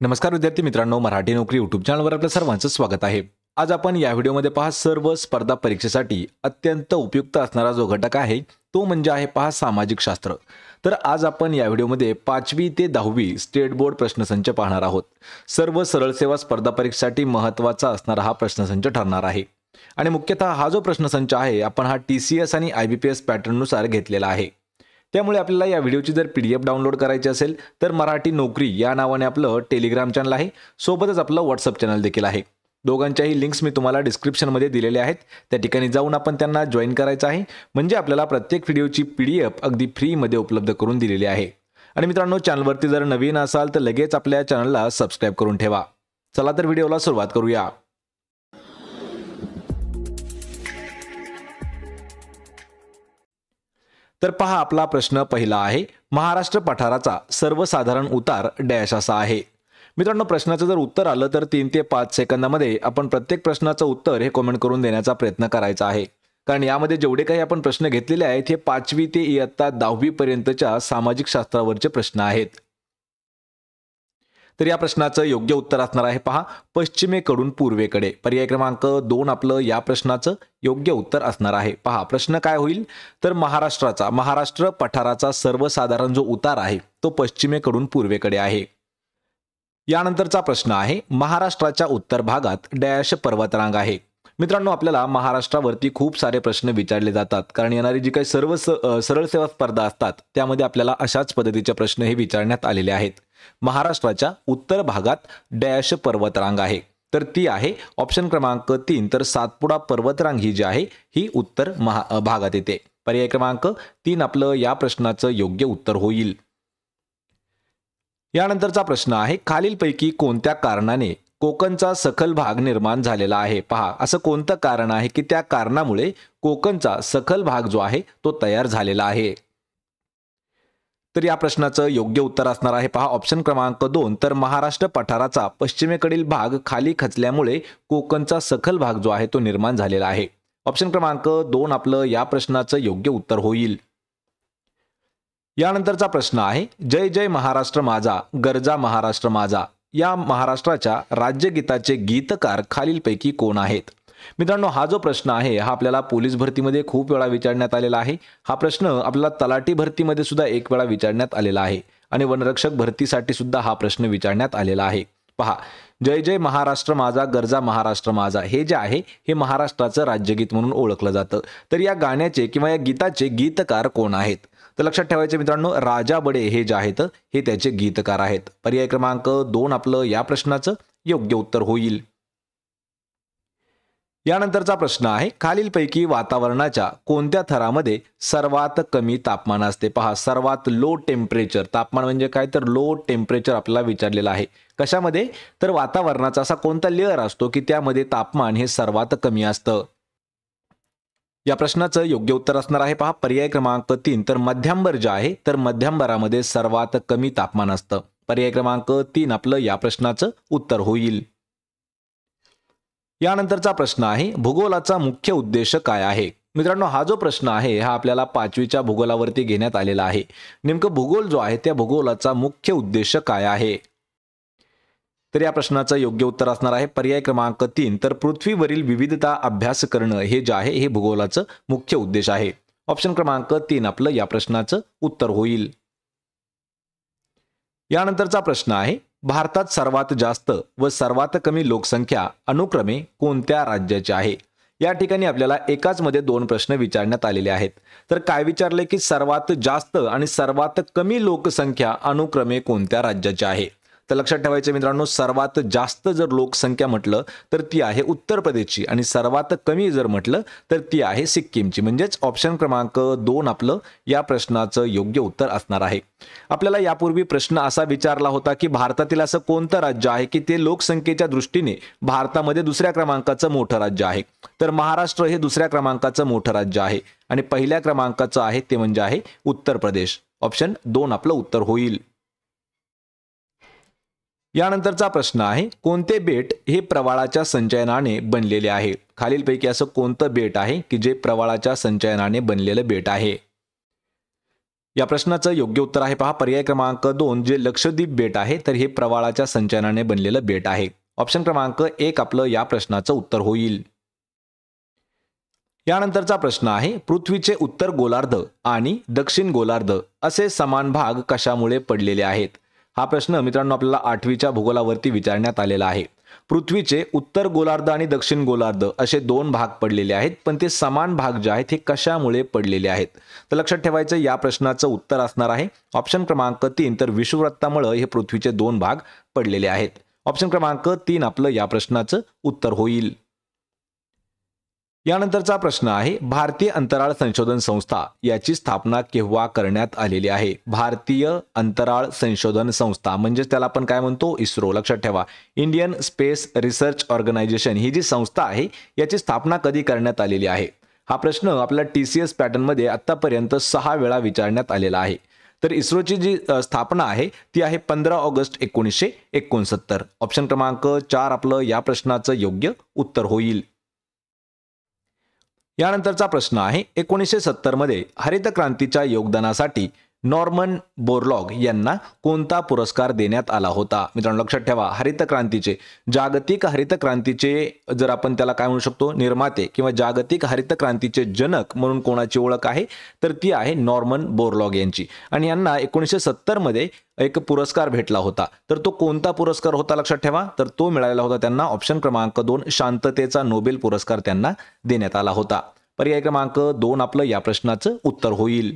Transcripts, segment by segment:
नमस्कार विद्यार्थी मित्रांनो, मराठी नोकरी यूट्यूब चॅनलवर आपल्या सर्वांचं स्वागत आहे। आज आपण या व्हिडिओमध्ये पहा सर्व स्पर्धा परीक्षेसाठी अत्यंत उपयुक्त असणारा जो घटक आहे तो म्हणजे आहे पहा सामाजिक शास्त्र। तर आज आपण या व्हिडिओमध्ये 5वी ते 10वी स्टेट बोर्ड प्रश्नसंच पाहणार आहोत। सर्व सरळ सेवा स्पर्धा परीक्षेसाठी महत्त्वाचा असणारा हा प्रश्नसंच ठरणार आहे आणि मुख्यतः हा जो प्रश्नसंच आहे आपण हा TCS आणि IBPS पॅटर्न नुसार घेतलेला आहे। त्यामुळे आपल्याला या व्हिडिओची जर PDF डाउनलोड करायची असेल तर मराठी नोकरी या नावाने आपलं टेलिग्राम चॅनल आहे, सोबतच आपलं WhatsApp चॅनल देखील आहे। दोघांच्याही लिंक्स मी तुम्हाला डिस्क्रिप्शन मध्ये दिलेले आहेत, त्या ठिकाणी जाऊन आपण त्यांना जॉइन करायचं आहे। म्हणजे आपल्याला प्रत्येक व्हिडिओची PDF अगदी फ्री मध्ये उपलब्ध करून दिलेली आहे। आणि मित्रांनो, चॅनलवरती जर नवीन असाल तर लगेच आपल्या चॅनलला सबस्क्राइब करून ठेवा। चला तर व्हिडिओला सुरुवात करूया। तर पहा, आपला प्रश्न पहिला आहे, महाराष्ट्र पठाराचा सर्वसाधारण उतार डॅश असा आहे। मित्रांनो, प्रश्नाचं जर उत्तर आलं तर 3 ते 5 सेकंदामध्ये आपण प्रत्येक प्रश्नाचं उत्तर हे कमेंट करून देण्याचा प्रयत्न करायचा आहे, कारण यामध्ये जेवढे काही आपण प्रश्न घेतलेले आहेत हे 5वी ते इयत्ता 10वी पर्यंतच्या सामाजिक शास्त्रावरचे प्रश्न आहेत। तर या प्रश्नाचं योग्य उत्तर असणार आहे पहा पश्चिमेकडून पूर्वेकडे। पर्याय क्रमांक 2 आपलं या प्रश्नाचं योग्य उत्तर असणार आहे। पहा प्रश्न काय होईल, तर महाराष्ट्र पठाराचा सर्वसाधारण जो उतार आहे तो पश्चिमेकडून पूर्वेकडे आहे। यानंतरचा प्रश्न आहे, महाराष्ट्राच्या उत्तर भागात डॅश पर्वतरांग आहे। मित्रांनो, आपल्याला महाराष्ट्रावरती खूप सारे प्रश्न विचारले जातात, कारण येणारी जी काही सर्व सरळ सेवा स्पर्धा असतात त्यामध्ये आपल्याला अशाच पद्धतीचे प्रश्न हे विचारण्यात आलेले आहेत। महाराष्ट्राच्या उत्तर भागात डॅश पर्वतरांग आहे, तर ती आहे ऑप्शन क्रमांक 3, तर सातपुडा पर्वतरांग ही जी आहे ही उत्तर भागात येते। पर्याय क्रमांक 3 आपलं या प्रश्नाचं योग्य उत्तर होईल। यानंतरचा प्रश्न आहे, खालीलपैकी कोणत्या कारणाने कोकणचा सखल भाग निर्माण झालेला आहे। पहा, असं कोणतं कारण आहे की त्या कारणामुळे कोकणचा सखल भाग जो आहे तो तयार झालेला आहे। तर या प्रश्नाचं योग्य उत्तर असणार आहे पहा ऑप्शन क्रमांक 2, तर महाराष्ट्र पठाराचा पश्चिमेकडील भाग खाली खचल्यामुळे कोकणचा सखल भाग जो आहे तो निर्माण झालेला आहे। ऑप्शन क्रमांक 2 आपलं या प्रश्नाचं योग्य उत्तर होईल। यानंतरचा प्रश्न आहे, जय जय महाराष्ट्र माझा गर्जा महाराष्ट्र माझा या महाराष्ट्राच्या राज्यगीताचे गीतकार खालीलपैकी कोण आहेत। मित्रांनो, हा जो प्रश्न आहे हा आपल्याला पोलीस भरतीमध्ये खूप वेळा विचारण्यात आलेला आहे। हा प्रश्न आपल्याला तलाठी भरतीमध्ये सुद्धा एक वेळा विचारण्यात आलेला आहे आणि वनरक्षक भरतीसाठी सुद्धा हा प्रश्न विचारण्यात आलेला आहे। पहा, जय जय महाराष्ट्र माझा गर्जा महाराष्ट्र माझा हे जे आहे हे महाराष्ट्राचं राज्यगीत म्हणून ओळखलं जातं। तर या गाण्याचे किंवा या गीताचे गीतकार कोण आहेत, तर लक्षात ठेवायचे मित्रांनो, राजा बडे हे जे आहेत हे त्याचे गीतकार आहेत। पर्याय क्रमांक 2 आपलं या प्रश्नाचं योग्य उत्तर होईल। यानंतरचा प्रश्न आहे, खालीलपैकी वातावरणाच्या कोणत्या थरामध्ये सर्वात कमी तापमान असते। पहा, सर्वात लो टेम्परेचर, तापमान म्हणजे काय तर लो टेम्परेचर आपल्याला विचारलेलं आहे। कशामध्ये, तर वातावरणाचा असा कोणता लेअर असतो की त्यामध्ये तापमान हे सर्वात कमी असतं। या प्रश्नाचं योग्य उत्तर असणार आहे पहा पर्याय क्रमांक 3, तर मध्यांबर जे आहे तर मध्यांबरामध्ये सर्वात कमी तापमान असतं। पर्याय क्रमांक 3 आपलं या प्रश्नाचं उत्तर होईल। यानंतरचा प्रश्न आहे, भूगोलाचा मुख्य उद्देश काय आहे। मित्रांनो, हा जो प्रश्न आहे हा आपल्याला 5वीच्या भूगोलावरती घेण्यात आलेला आहे। नेमकं भूगोल जो आहे त्या भूगोलाचा मुख्य उद्देश काय आहे, तर या प्रश्नाचं योग्य उत्तर असणार आहे पर्याय क्रमांक 3, तर पृथ्वीवरील विविधता अभ्यास करणं हे जे आहे हे भूगोलाचं मुख्य उद्देश आहे। ऑप्शन क्रमांक 3 आपलं या प्रश्नाचं उत्तर होईल। यानंतरचा प्रश्न आहे, भारतात सर्वात जास्त व सर्वात कमी लोकसंख्या अनुक्रमे कोणत्या राज्याची आहे। या ठिकाणी आपल्याला एकाच मध्ये 2 प्रश्न विचारण्यात आलेले आहेत। तर काय विचारले की सर्वात जास्त आणि सर्वात कमी लोकसंख्या अनुक्रमे कोणत्या राज्याची आहे। तर लक्षात ठेवायचे मित्रांनो, सर्वात जास्त जर लोकसंख्या म्हटलं तर ती आहे उत्तर प्रदेशची आणि सर्वात कमी जर म्हटलं तर ती आहे सिक्कीमची। म्हणजेच ऑप्शन क्रमांक 2 आपलं या प्रश्नाचं योग्य उत्तर असणार आहे। आपल्याला यापूर्वी प्रश्न असा विचारला होता की भारतातील असं कोणतं राज्य आहे की ते लोकसंख्येच्या दृष्टीने भारतामध्ये दुसऱ्या क्रमांकाचं मोठं राज्य आहे। तर महाराष्ट्र हे दुसऱ्या क्रमांकाचं मोठं राज्य आहे आणि पहिल्या क्रमांकाचं आहे ते म्हणजे आहे उत्तर प्रदेश। ऑप्शन 2 आपलं उत्तर होईल। यानंतरचा प्रश्न आहे, कोणते बेट हे प्रवाळाच्या संचयनाने बनलेले आहे। खालीलपैकी असं कोणतं बेट आहे की जे प्रवाळाच्या संचयनाने बनलेलं बेट आहे। या प्रश्नाचं योग्य उत्तर आहे पहा पर्याय क्रमांक 2 जे लक्षद्वीप बेट आहे तर हे प्रवाळाच्या संचयनाने बनलेलं बेट आहे. ऑप्शन क्रमांक 1 आपलं या प्रश्नाचं उत्तर होईल. यानंतरचा प्रश्न आहे पृथ्वीचे उत्तर गोलार्ध आणि दक्षिण गोलार्ध असे समान भाग कशामुळे पडलेले आहेत. हा प्रश्न मित्रांनो आपल्याला 8वीच्या भूगोलावरती विचारण्यात आलेला आहे. पृथ्वीचे उत्तर गोलार्ध आणि दक्षिण गोलार्ध असे 2 भाग पडलेले आहेत, पण ते समान भाग जे आहेत हे कशामुळे पडलेले आहेत. तर लक्षात ठेवायचं या प्रश्नाचं उत्तर असणार आहे ऑप्शन क्रमांक 3 तर विषुववृत्तामुळे हे पृथ्वीचे 2 भाग पडलेले आहेत. ऑप्शन क्रमांक 3 आपलं या प्रश्नाचं उत्तर होईल. यानंतरचा प्रश्न आहे भारतीय अंतराळ संशोधन संस्था याची स्थापना केव्हा करण्यात आलेली आहे. भारतीय अंतराळ संशोधन संस्था म्हणजेच त्याला आपण काय म्हणतो इस्रो. लक्षात ठेवा इंडियन स्पेस रिसर्च ऑर्गनायझेशन ही जी संस्था आहे याची स्थापना कधी करण्यात आलेली आहे. हा प्रश्न आपल्याला TCS पॅटर्नमध्ये आतापर्यंत 6 वेळा विचारण्यात आलेला आहे. तर इस्रोची जी स्थापना आहे ती आहे 15 ऑगस्ट 1969. ऑप्शन क्रमांक 4 आपलं या प्रश्नाचं योग्य उत्तर होईल. यानंतरचा प्रश्न आहे 1970 मध्ये हरित क्रांतीच्या योगदानासाठी नॉर्मन बोरलॉग यांना कोणता पुरस्कार देण्यात आला होता. मित्रांनो लक्षात ठेवा हरित क्रांतीचे जागतिक हरित क्रांतीचे जर आपण त्याला काय म्हणू शकतो निर्माते किंवा जागतिक हरित क्रांतीचे जनक म्हणून कोणाची ओळख आहे तर ती आहे नॉर्मन बोरलॉग यांची. आणि यांना 1970 मध्ये एक पुरस्कार भेटला होता. तर तो कोणता पुरस्कार होता लक्षात ठेवा तर तो मिळालेला होता त्यांना ऑप्शन क्रमांक 2 शांततेचा नोबेल पुरस्कार त्यांना देण्यात आला होता. पर्याय क्रमांक 2 आपलं या प्रश्नाचं उत्तर होईल.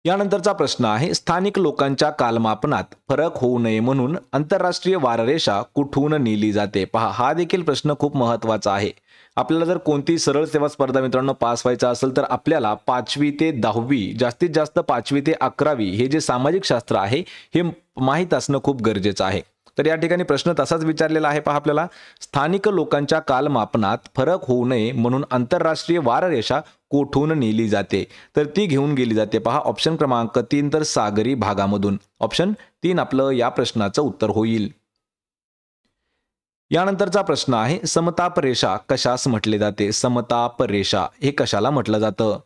यानंतरचा प्रश्न आहे स्थानिक लोकांच्या कालमापनात फरक होऊ नये म्हणून आंतरराष्ट्रीय वाररेषा कुठून नेली जाते. पहा हा देखील प्रश्न खूप महत्त्वाचा आहे. आपल्याला जर कोणती सरळ सेवा स्पर्धा मित्रांनो पास व्हायचा असेल तर आपल्याला 5वी ते 10वी जास्तीत जास्त 5वी ते 11वी हे जे सामाजिक शास्त्र आहे हे माहीत असणं खूप गरजेचं आहे. तर या ठिकाणी प्रश्न तसाच विचारलेला आहे पहा आपल्याला स्थानिक लोकांच्या कालमापनात फरक होऊ नये म्हणून आंतरराष्ट्रीय वाररेषा कोठून नेली जाते तर ती घेऊन गेली जाते पहा ऑप्शन क्रमांक 3 तर सागरी भागामधून. ऑप्शन 3 आपलं या प्रश्नाचं उत्तर होईल. यानंतरचा प्रश्न आहे समताप रेषा कशास म्हटले जाते. समताप रेषा हे कशाला म्हटलं जातं.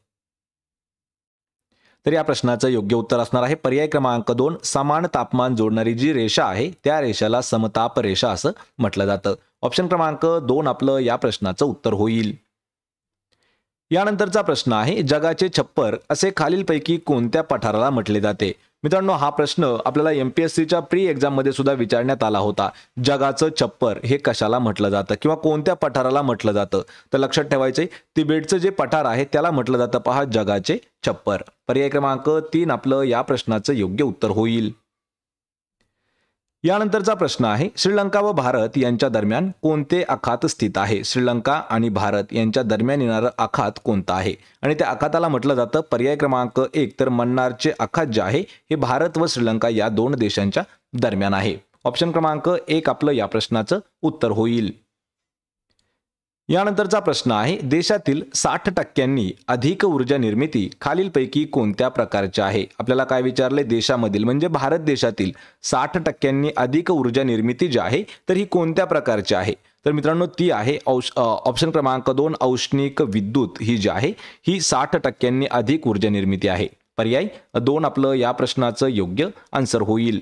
तर या प्रश्नाचं योग्य उत्तर असणार आहे पर्याय क्रमांक 2 समान तापमान जोडणारी जी रेषा आहे त्या रेषेला समताप रेषा असं म्हटलं जातं. ऑप्शन क्रमांक 2 आपलं या प्रश्नाचं उत्तर होईल. यानंतरचा प्रश्न आहे जगाचे छप्पर असे खालीलपैकी कोणत्या पठाराला म्हटले जाते. मित्रांनो हा प्रश्न आपल्याला MPSCच्या प्री एक्झाम मध्ये सुद्धा विचारण्यात आला होता. जगाचं छप्पर हे कशाला म्हटलं जातं किंवा कोणत्या पठाराला म्हटलं जातं. तर लक्षात ठेवायचंय तिबेटचं जे पठार आहे त्याला म्हटलं जातं पहा जगाचे छप्पर. पर्याय क्रमांक 3 आपलं या प्रश्नाचं योग्य उत्तर होईल. यानंतरचा प्रश्न आहे श्रीलंका व भारत यांच्या दरम्यान कोणते आखात स्थित आहे. श्रीलंका आणि भारत यांच्या दरम्यान येणारं आखात कोणतं आहे आणि त्या आखाताला म्हटलं जातं पर्याय क्रमांक 1 तर मन्नारचे आखात जे आहे हे भारत व श्रीलंका या 2 देशांच्या दरम्यान आहे. ऑप्शन क्रमांक 1 आपलं या प्रश्नाचं उत्तर होईल. यानंतरचा प्रश्न आहे देशातील 60% अधिक ऊर्जा निर्मिती खालीलपैकी कोणत्या प्रकारची आहे. आपल्याला काय विचारले देशामधील म्हणजे भारत देशातील 60% अधिक ऊर्जा निर्मिती जी आहे तर ही कोणत्या प्रकारची आहे. तर मित्रांनो ती आहे ऑप्शन क्रमांक 2 औष्णिक विद्युत ही जी आहे ही 60% अधिक ऊर्जा निर्मिती आहे. पर्याय 2 आपलं या प्रश्नाचं योग्य आन्सर होईल.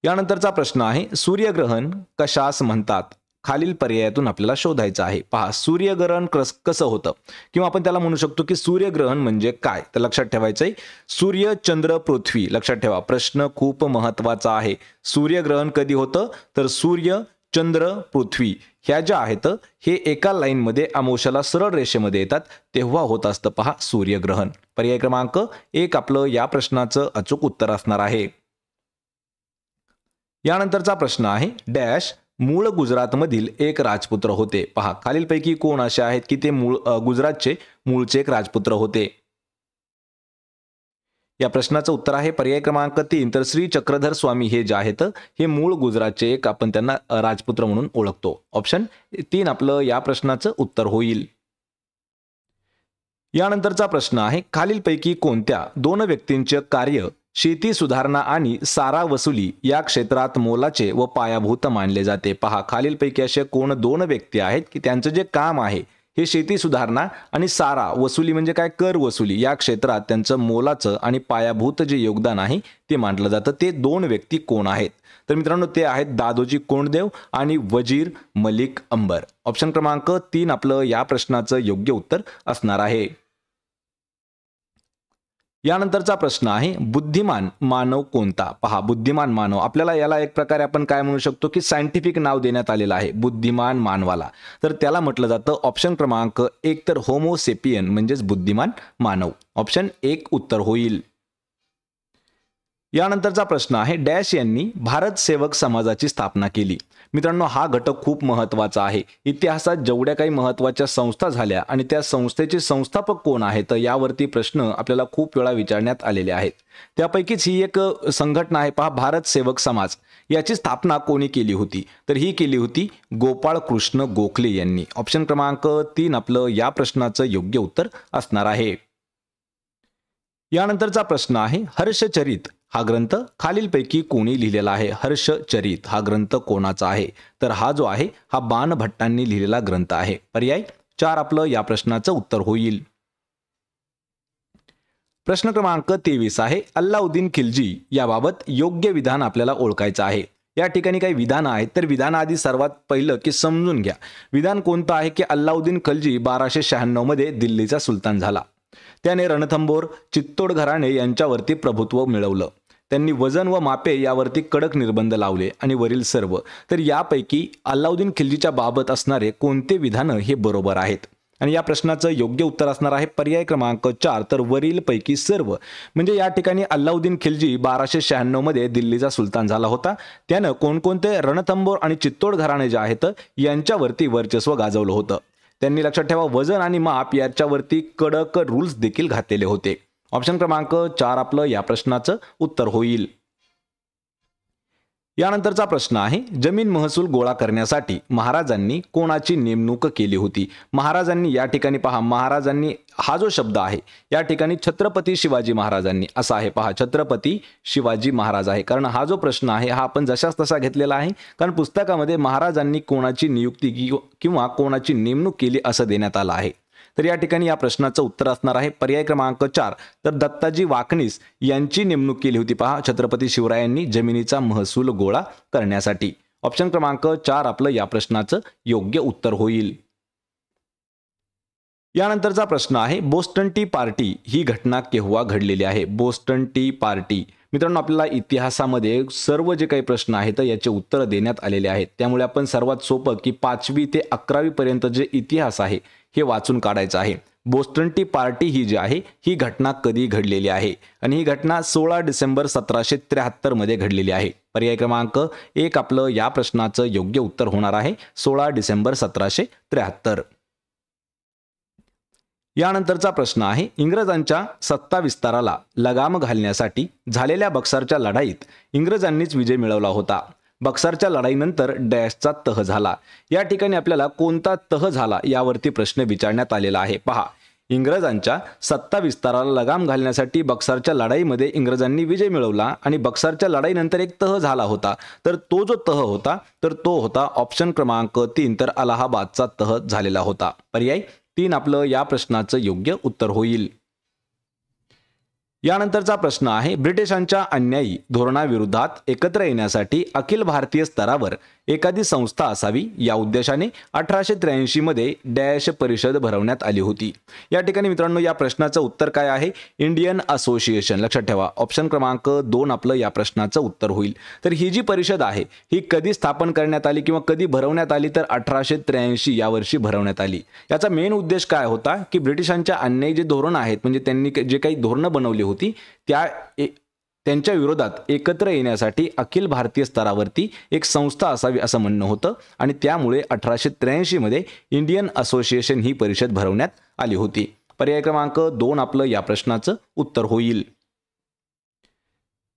यानंतरचा प्रश्न आहे सूर्यग्रहण कशास म्हणतात. खालील पर्यायातून आपल्याला शोधायचं आहे. पहा सूर्यग्रहण कसं होतं किंवा आपण त्याला म्हणू शकतो की सूर्यग्रहण म्हणजे काय. तर लक्षात ठेवायचंय सूर्य चंद्र पृथ्वी. लक्षात ठेवा प्रश्न खूप महत्वाचा आहे. सूर्यग्रहण कधी होतं तर सूर्य चंद्र पृथ्वी ह्या ज्या आहेत हे एका लाईन मध्ये अमावस्याला सरळ रेषेमध्ये येतात तेव्हा होत असतं पहा सूर्यग्रहण. पर्याय क्रमांक 1 आपलं या प्रश्नाचं अचूक उत्तर असणार आहे. यानंतरचा प्रश्न आहे डॅश मूळ गुजरातमधील एक राजपुत्र होते. पहा खालीलपैकी कोण असे आहेत की ते गुजरातचे मूळचे एक राजपुत्र होते. या प्रश्नाचं उत्तर आहे पर्याय क्रमांक 3 तर श्री चक्रधर स्वामी हे जे आहेत हे मूळ गुजरातचे एक आपण त्यांना राजपुत्र म्हणून ओळखतो. ऑप्शन 3 आपलं या प्रश्नाचं उत्तर होईल. यानंतरचा प्रश्न आहे खालीलपैकी कोणत्या 2 व्यक्तींचे कार्य शेती सुधारणा आणि सारा वसुली या क्षेत्रात मोलाचे व पायाभूत मानले जाते. पहा खालीलपैकी असे कोण 2 व्यक्ती आहेत की त्यांचं जे काम आहे हे शेती सुधारणा आणि सारा वसुली म्हणजे काय, कर वसुली या क्षेत्रात त्यांचं मोलाचं आणि पायाभूत जे योगदान आहे ते मानलं जातं. ते दोन व्यक्ती कोण आहेत? तर मित्रांनो ते आहेत दादोजी कोंडदेव आणि वजीर मलिक अंबर. ऑप्शन क्रमांक 3 आपलं या प्रश्नाचं योग्य उत्तर असणार आहे. यानंतरचा प्रश्न आहे बुद्धिमान मानव कोणता? पहा, बुद्धिमान मानव आपल्याला याला एक प्रकारे आपण काय म्हणू शकतो की सायंटिफिक नाव देण्यात आलेलं आहे बुद्धिमान मानवाला. तर त्याला म्हटलं जातं ऑप्शन क्रमांक 1 तर होमोसेपियन म्हणजेच बुद्धिमान मानव. ऑप्शन 1 उत्तर होईल. यानंतरचा प्रश्न आहे डॅश यांनी भारत सेवक समाजाची स्थापना केली. मित्रांनो हा घटक खूप महत्त्वाचा आहे. इतिहासात जेवढ्या काही महत्त्वाच्या संस्था झाल्या आणि त्या संस्थेचे संस्थापक कोण आहेत यावरती प्रश्न आपल्याला खूप वेळा विचारण्यात आलेले आहेत. त्यापैकीच ही एक संघटना आहे पहा, भारत सेवक समाज. याची स्थापना कोणी केली होती? तर ही केली होती गोपाळ कृष्ण गोखले यांनी. ऑप्शन क्रमांक 3 आपलं या प्रश्नाचं योग्य उत्तर असणार आहे. यानंतरचा प्रश्न आहे हर्षचरित हा ग्रंथ खालीलपैकी कोणी लिहिलेला आहे? हर्षचरित हा ग्रंथ कोणाचा आहे? तर हा जो आहे हा बाणभट्टांनी लिहिलेला ग्रंथ आहे. पर्याय 4 आपलं या प्रश्नाचं उत्तर होईल. प्रश्न क्रमांक 23 आहे अल्लाउद्दीन खिल्जी याबाबत योग्य विधान आपल्याला ओळखायचं आहे. या ठिकाणी काही विधानं आहेत, तर विधानाआधी सर्वात पहिलं की समजून घ्या विधान कोणतं आहे की अल्लाउद्दीन खिल्जी 1296 मध्ये दिल्लीचा सुलतान झाला. त्याने रणथंबोर चित्तोड घराणे यांच्यावरती प्रभुत्व मिळवलं. त्यांनी वजन व मापे यावरती कडक निर्बंध लावले आणि वरील सर्व. तर यापैकी अल्लाउद्दीन खिल्जीच्या बाबत असणारे कोणते विधानं हे बरोबर आहेत? आणि या प्रश्नाचं योग्य उत्तर असणार आहे पर्याय क्रमांक 4 तर वरील पैकी सर्व. म्हणजे या ठिकाणी अल्लाउद्दीन खिल्जी 1296 मध्ये दिल्लीचा सुलतान झाला होता. त्यानं कोणकोणते रणथंबोर आणि चित्तोड घराणे जे आहेत यांच्यावरती वर्चस्व गाजवलं होतं. त्यांनी लक्षात ठेवा वजन आणि माप याच्यावरती कडक रूल्स देखील घातलेले होते. ऑप्शन क्रमांक 4 आपलं या प्रश्नाचं उत्तर होईल. यानंतरचा प्रश्न आहे जमीन महसूल गोळा करण्यासाठी महाराजांनी कोणाची नेमणूक केली होती? महाराजांनी या ठिकाणी पहा, महाराजांनी हा जो शब्द आहे या ठिकाणी छत्रपती शिवाजी महाराजांनी असा आहे. पहा, छत्रपती शिवाजी महाराज आहे. कारण हा जो प्रश्न आहे हा आपण जशाच तसा घेतलेला आहे, कारण पुस्तकामध्ये महाराजांनी कोणाची नियुक्ती किंवा कोणाची नेमणूक केली असं देण्यात आलं आहे. तर या ठिकाणी या प्रश्नाचं उत्तर असणार आहे पर्याय क्रमांक 4 तर दत्ताजी वाकनीस यांची नेमणूक केली होती पहा छत्रपती शिवरायांनी जमिनीचा महसूल गोळा करण्यासाठी. ऑप्शन क्रमांक 4 आपलं या प्रश्नाचं योग्य उत्तर होईल. यानंतरचा प्रश्न आहे बोस्टन टी पार्टी ही घटना केव्हा घडलेली आहे? बोस्टन टी पार्टी मित्रांनो आपल्याला इतिहासामध्ये सर्व जे काही प्रश्न आहेत याचे उत्तर देण्यात आलेले आहेत. त्यामुळे आपण सर्वात सोपं की 5वी ते 11वी पर्यंत जे इतिहास आहे हे वाचून काढायचं आहे. बोस्टन टी पार्टी ही जी आहे ही घटना कधी घडलेली आहे? आणि ही घटना 16 डिसेंबर 1773 मध्ये घडलेली आहे. पर्याय क्रमांक 1 आपलं या प्रश्नाचं योग्य उत्तर होणार आहे 16 डिसेंबर 1773. यानंतरचा प्रश्न आहे इंग्रजांच्या सत्ता विस्ताराला लगाम घालण्यासाठी झालेल्या बक्सरच्या लढाईत इंग्रजांनीच विजय मिळवला होता. बक्सरच्या लढाईनंतर डॅशचा तह झाला. या ठिकाणी आपल्याला कोणता तह झाला यावरती प्रश्न विचारण्यात आलेला आहे. पहा, इंग्रजांच्या सत्ता विस्ताराला लगाम घालण्यासाठी बक्सरच्या लढाईमध्ये इंग्रजांनी विजय मिळवला आणि बक्सरच्या लढाईनंतर एक तह झाला होता. तर तो जो तह होता तर तो होता ऑप्शन क्रमांक 3 तर अलाहाबादचा तह झालेला होता. पर्याय 3 आपलं या प्रश्नाचं योग्य उत्तर होईल. यानंतरचा प्रश्न आहे ब्रिटिशांच्या अन्यायी धोरणाविरोधात एकत्र येण्यासाठी अखिल भारतीय स्तरावर एखादी संस्था असावी या उद्देशाने 1883 मध्ये डॅश परिषद भरवण्यात आली होती. या ठिकाणी मित्रांनो या प्रश्नाचं उत्तर काय आहे? Indian association. लक्षात ठेवा ऑप्शन क्रमांक 2 आपलं या प्रश्नाचं उत्तर होईल. तर ही जी परिषद आहे ही कधी स्थापन करण्यात आली किंवा कधी भरवण्यात आली? तर 1883 या वर्षी भरवण्यात आली. याचा मेन उद्देश काय होता की ब्रिटिशांच्या अन्यायी जे धोरण आहेत म्हणजे त्यांनी जे काही धोरणं बनवली होती त्यांच्या विरोधात एकत्र येण्यासाठी अखिल भारतीय स्तरावरती एक संस्था असावी असं म्हणणं होतं आणि त्यामुळे 1883 मध्ये इंडियन असोसिएशन ही परिषद भरवण्यात आली होती. पर्याय क्रमांक 2 आपलं या प्रश्नाचं उत्तर होईल.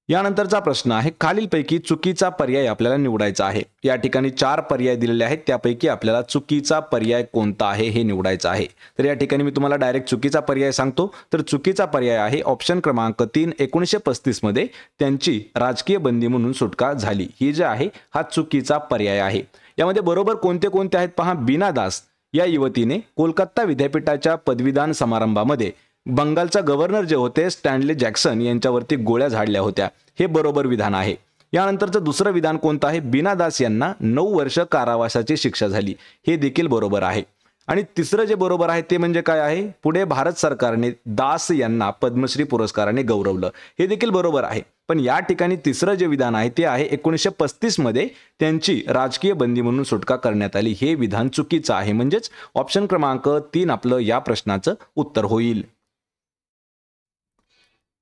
यानंतरचा प्रश्न आहे खालीलपैकी चुकीचा पर्याय आपल्याला निवडायचा आहे. या ठिकाणी 4 पर्याय दिलेले आहेत त्यापैकी आपल्याला चुकीचा पर्याय कोणता आहे हे निवडायचं आहे. तर या ठिकाणी मी तुम्हाला डायरेक्ट चुकीचा पर्याय सांगतो. तर चुकीचा पर्याय आहे ऑप्शन क्रमांक 3 1935 मध्ये त्यांची राजकीय बंदी म्हणून सुटका झाली. ही जे आहे हा चुकीचा पर्याय आहे. यामध्ये बरोबर कोणते कोणते आहेत पहा. बीना दास या युवतीने कोलकाता विद्यापीठाच्या पदवीदान समारंभामध्ये बंगालचा गव्हर्नर जे होते स्टॅनली जॅक्सन यांच्यावरती गोळ्या झाडल्या होत्या, हे बरोबर विधान आहे. यानंतरचं दुसरं विधान कोणतं आहे? बीना दास यांना 9 वर्ष कारावासाची शिक्षा झाली, हे देखील बरोबर आहे. आणि तिसरं जे बरोबर आहे ते म्हणजे काय आहे? पुढे भारत सरकारने दास यांना पद्मश्री पुरस्काराने गौरवलं, हे देखील बरोबर आहे. पण या ठिकाणी तिसरं जे विधान आहे ते आहे 1935 मध्ये त्यांची राजकीय बंदी म्हणून सुटका करण्यात आली, हे विधान चुकीचं आहे. म्हणजेच ऑप्शन क्रमांक 3 आपलं या प्रश्नाचं उत्तर होईल.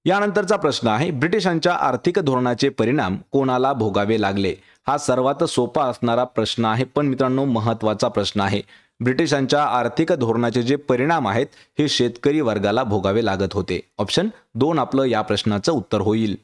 यानंतरचा प्रश्न आहे ब्रिटिशांच्या आर्थिक धोरणाचे परिणाम कोणाला भोगावे लागले? हा सर्वात सोपा असणारा प्रश्न आहे, पण मित्रांनो महत्त्वाचा प्रश्न आहे. ब्रिटिशांच्या आर्थिक धोरणाचे जे परिणाम आहेत हे शेतकरी वर्गाला भोगावे लागत होते. ऑप्शन 2 आपलं या प्रश्नाचं उत्तर होईल.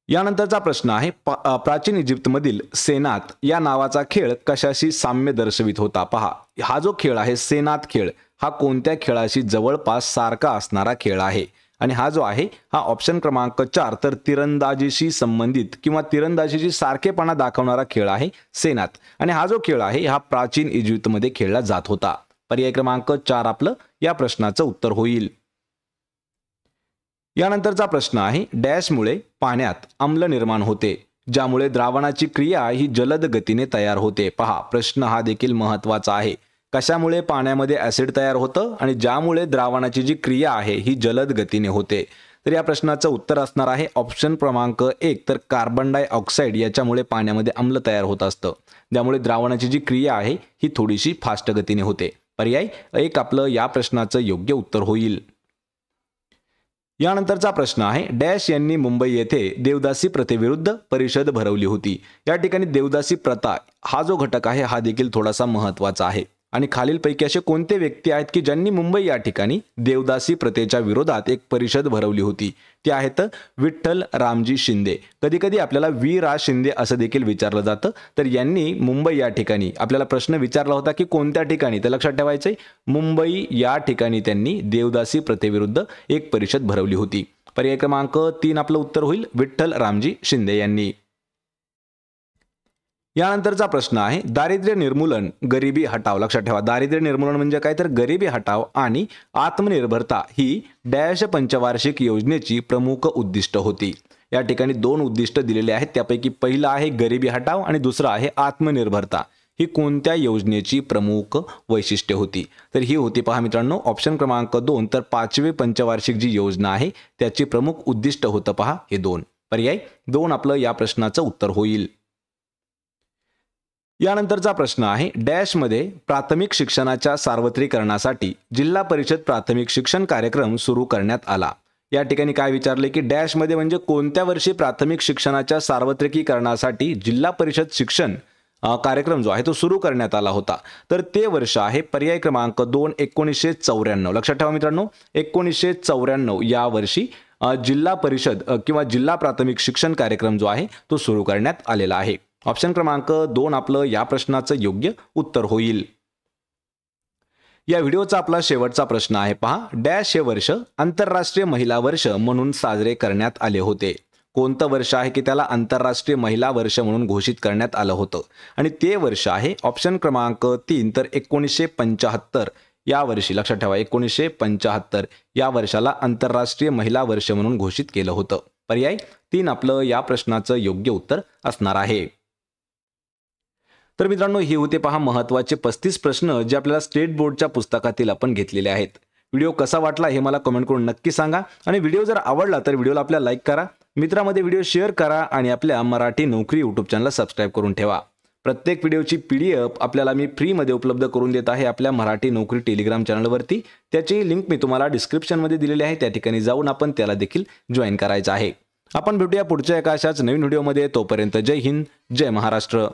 यानंतरचा प्रश्न आहे प्राचीन इजिप्तमधील सेनात या नावाचा खेळ कशाशी साम्य दर्शवित होता? पहा, हा जो खेळ आहे सेनात खेळ, हा कोणत्या खेळाशी जवळपास सारखा असणारा खेळ आहे? आणि हा जो आहे हा ऑप्शन क्रमांक 4 तर तिरंदाजीशी संबंधित किंवा तिरंदाजीची सारखेपणा दाखवणारा खेळ आहे सेनात. आणि हा जो खेळ आहे हा प्राचीन इजिप्तमध्ये खेळला जात होता. पर्याय क्रमांक 4 आपलं या प्रश्नाचं उत्तर होईल. यानंतरचा प्रश्न आहे डॅशमुळे पाण्यात आम्ल निर्माण होते, ज्यामुळे द्रावणाची क्रिया ही जलद गतीने तयार होते. पहा, प्रश्न हा देखील महत्त्वाचा आहे. कशामुळे पाण्यामध्ये ऍसिड तयार होतं आणि ज्यामुळे द्रावणाची जी क्रिया आहे ही जलद गतीने होते? तर या प्रश्नाचं उत्तर असणार आहे ऑप्शन क्रमांक 1 तर कार्बन डायऑक्साईड याच्यामुळे पाण्यामध्ये आम्ल तयार होत असतं, त्यामुळे द्रावणाची जी क्रिया आहे ही थोडीशी फास्ट गतीने होते. पर्याय 1 आपलं या प्रश्नाचं योग्य उत्तर होईल. यानंतरचा प्रश्न आहे डॅश यांनी मुंबई येथे देवदासी प्रथेविरुद्ध परिषद भरवली होती. या ठिकाणी देवदासी प्रथा हा जो घटक आहे हा देखील थोडासा महत्त्वाचा आहे. आणि खालीलपैकी असे कोणते व्यक्ती आहेत की ज्यांनी मुंबई या ठिकाणी देवदासी प्रथेच्या विरोधात एक परिषद भरवली होती? ते आहेत विठ्ठल रामजी शिंदे. कधी कधी आपल्याला वी रा शिंदे असं देखील विचारलं जातं. तर यांनी मुंबई या ठिकाणी आपल्याला प्रश्न विचारला होता की कोणत्या ठिकाणी, तर लक्षात ठेवायचंय मुंबई या ठिकाणी त्यांनी देवदासी प्रथेविरुद्ध एक परिषद भरवली होती. पर्याय क्रमांक 3 आपलं उत्तर होईल विठ्ठल रामजी शिंदे यांनी. यानंतरचा प्रश्न आहे दारिद्र्य निर्मूलन गरिबी हटाव. लक्षात ठेवा, दारिद्र्य निर्मूलन म्हणजे काय तर गरिबी हटाव आणि आत्मनिर्भरता ही डॅश पंचवार्षिक योजनेची प्रमुख उद्दिष्ट होती. या ठिकाणी 2 उद्दिष्ट दिलेले आहेत, त्यापैकी पहिलं आहे गरिबी हटाव आणि दुसरं आहे आत्मनिर्भरता. ही कोणत्या योजनेची प्रमुख वैशिष्ट्ये होती? तर ही होती पहा मित्रांनो ऑप्शन क्रमांक 2 तर 5वे पंचवार्षिक जी योजना आहे त्याची प्रमुख उद्दिष्ट होतं पहा हे 2. पर्याय 2 आपलं या प्रश्नाचं उत्तर होईल. यानंतरचा प्रश्न आहे डॅशमध्ये प्राथमिक शिक्षणाच्या सार्वत्रिकरणासाठी जिल्हा परिषद प्राथमिक शिक्षण कार्यक्रम सुरू करण्यात आला. या ठिकाणी काय विचारले की डॅशमध्ये म्हणजे कोणत्या वर्षी प्राथमिक शिक्षणाच्या सार्वत्रिकीकरणासाठी जिल्हा परिषद शिक्षण कार्यक्रम जो आहे तो सुरू करण्यात आला होता? तर ते वर्ष आहे पर्याय क्रमांक 2 1994. लक्षात ठेवा मित्रांनो 1994 या वर्षी जिल्हा परिषद किंवा जिल्हा प्राथमिक शिक्षण कार्यक्रम जो आहे तो सुरू करण्यात आलेला आहे. ऑप्शन क्रमांक 2 आपलं या प्रश्नाचं योग्य उत्तर होईल. या व्हिडिओचा आपला शेवटचा प्रश्न आहे पहा डॅश हे वर्ष आंतरराष्ट्रीय महिला वर्ष म्हणून साजरे करण्यात आले होते. कोणतं वर्ष आहे की त्याला आंतरराष्ट्रीय महिला वर्ष म्हणून घोषित करण्यात आलं होतं? आणि ते वर्ष आहे ऑप्शन क्रमांक 3 तर 1975 या वर्षी. लक्षात ठेवा 1975 या वर्षाला आंतरराष्ट्रीय महिला वर्ष म्हणून घोषित केलं होतं. पर्याय 3 आपलं या प्रश्नाचं योग्य उत्तर असणार आहे. तर मित्रांनो हे होते पहा महत्त्वाचे 35 प्रश्न जे आपल्याला स्टेट बोर्डच्या पुस्तकातील आपण घेतलेले आहेत. व्हिडिओ कसा वाटला हे मला कमेंट करून नक्की सांगा. आणि व्हिडिओ जर आवडला तर व्हिडिओला आपल्या लाईक करा, मित्रांमध्ये व्हिडिओ शेअर करा आणि आपल्या मराठी नोकरी यूट्यूब चॅनलला सबस्क्राईब करून ठेवा. प्रत्येक व्हिडिओची PDF आपल्याला मी फ्रीमध्ये उपलब्ध करून देत आहे आपल्या मराठी नोकरी टेलिग्राम चॅनलवरती. त्याची लिंक मी तुम्हाला डिस्क्रिप्शनमध्ये दिलेली आहे, त्या ठिकाणी जाऊन आपण त्याला देखील जॉईन करायचं आहे. आपण भेटूया पुढच्या एका अशाच नवीन व्हिडिओमध्ये. तोपर्यंत जय हिंद, जय महाराष्ट्र.